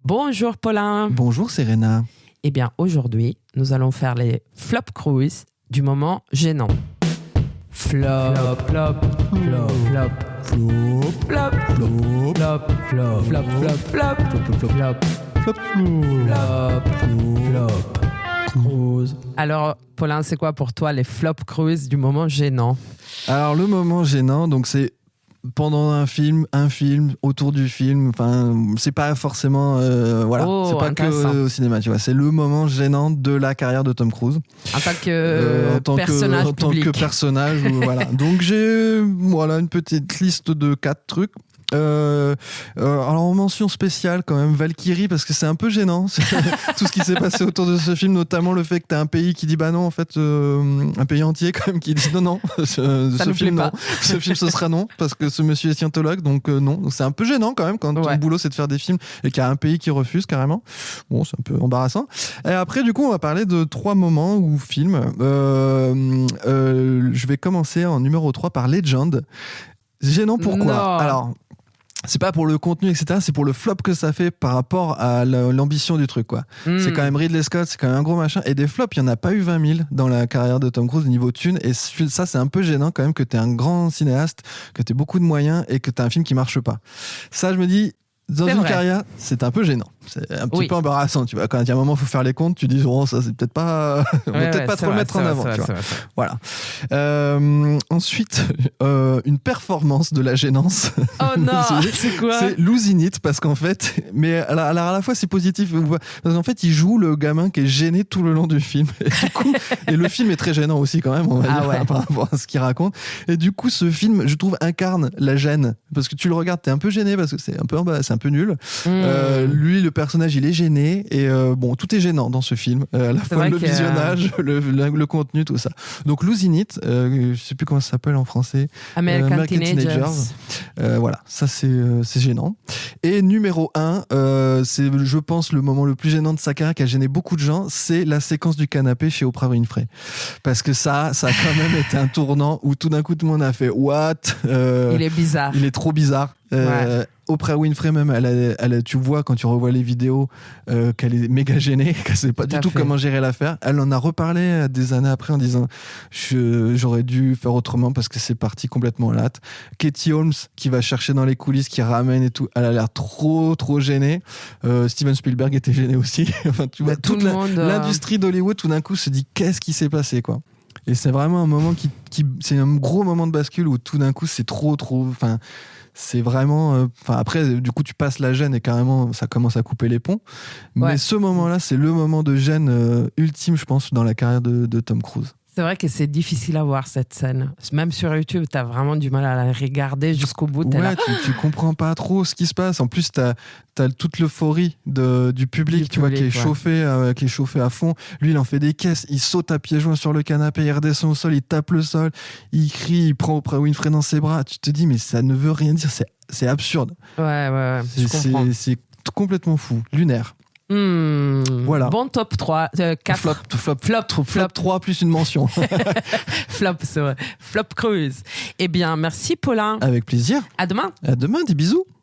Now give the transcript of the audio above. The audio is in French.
Bonjour Paulin. Bonjour Serena. Eh bien aujourd'hui, nous allons faire les flop cruise du moment gênant. Flop, flop, flop, flop, Flop, flop, flop, flop, flop, flop, flop, flop, flop, flop, cruise. Alors Paulin, c'est quoi pour toi les flop cruise du moment gênant? Alors le moment gênant, donc c'est pendant un film, autour du film, enfin c'est pas forcément voilà, c'est pas que au cinéma, tu vois, c'est le moment gênant de la carrière de Tom Cruise en tant que personnage public. En tant que personnage voilà. Donc j'ai une petite liste de 4 trucs. Alors en mention spéciale quand même Valkyrie, parce que c'est un peu gênant tout ce qui s'est passé autour de ce film, notamment le fait que t'as un pays qui dit bah non, en fait un pays entier quand même qui dit non ce film non, ce film ce sera non parce que ce monsieur est scientologue, donc non. Donc c'est un peu gênant quand même quand ton boulot c'est de faire des films et qu'il y a un pays qui refuse carrément. Bon, c'est un peu embarrassant. Et après du coup on va parler de 3 moments ou films. Je vais commencer en numéro 3 par Legend. Gênant pourquoi? Alors c'est pas pour le contenu, etc. C'est pour le flop que ça fait par rapport à l'ambition du truc, quoi. C'est quand même Ridley Scott, c'est quand même un gros machin. Et des flops, il n'y en a pas eu 20 000 dans la carrière de Tom Cruise niveau thune. Et ça, c'est un peu gênant quand même que t'es un grand cinéaste, que t'aies beaucoup de moyens et que t'as un film qui marche pas. Ça, je me dis, dans une carrière, c'est un peu gênant. C'est un petit peu embarrassant, tu vois. Quand il y a un moment, il faut faire les comptes, tu dis, oh, ça, c'est peut-être pas. On va peut-être pas trop le mettre en avant. Voilà. Ensuite, une performance de la gênance. Oh non, c'est quoi? C'est Losing It, parce qu'en fait, mais alors à la fois, c'est positif. Parce qu'en fait, il joue le gamin qui est gêné tout le long du film. Et, du coup, et le film est très gênant aussi, quand même, on va dire, par rapport à ce qu'il raconte. Et du coup, ce film, je trouve, incarne la gêne. Parce que tu le regardes, t'es un peu gêné, parce que c'est un peu nul. Lui, le personnage, il est gêné et bon, tout est gênant dans ce film, à la fois le visionnage, le contenu, tout ça. Donc Losing It, je sais plus comment ça s'appelle en français, American Teenagers. Voilà, ça c'est gênant. Et numéro 1, c'est je pense le moment le plus gênant de sa carrière qui a gêné beaucoup de gens, c'est la séquence du canapé chez Oprah Winfrey, parce que ça a quand même été un tournant où tout d'un coup tout le monde a fait what, il est bizarre, il est trop bizarre. Oprah Winfrey même, tu vois quand tu revois les vidéos qu'elle est méga gênée, qu'elle sait pas du tout comment gérer l'affaire. Elle en a reparlé des années après en disant j'aurais dû faire autrement parce que c'est parti complètement à latte. Katie Holmes qui va chercher dans les coulisses, qui ramène et tout, elle a l'air trop gênée. Steven Spielberg était gêné aussi. Enfin, tu vois, toute l'industrie d'Hollywood tout d'un coup se dit qu'est-ce qui s'est passé, quoi. Et c'est vraiment un moment c'est un gros moment de bascule où tout d'un coup c'est trop enfin c'est vraiment après du coup tu passes la gêne et carrément ça commence à couper les ponts, mais ce moment-là c'est le moment de gêne ultime, je pense, dans la carrière de Tom Cruise. C'est vrai que c'est difficile à voir cette scène. Même sur YouTube, t'as vraiment du mal à la regarder jusqu'au bout. Tu comprends pas trop ce qui se passe. En plus, t'as toute l'euphorie du public, tu vois, qui est chauffé à fond. Lui, il en fait des caisses. Il saute à pieds joints sur le canapé, il redescend au sol, il tape le sol, il crie, il prend Oprah Winfrey dans ses bras. Tu te dis, mais ça ne veut rien dire. C'est absurde. Ouais. C'est complètement fou, lunaire. Voilà. Bon top 3, 4. Flop 3 plus une mention. Flop, c'est vrai. Flop cruise. Eh bien, merci Paulin. Avec plaisir. À demain. À demain, des bisous.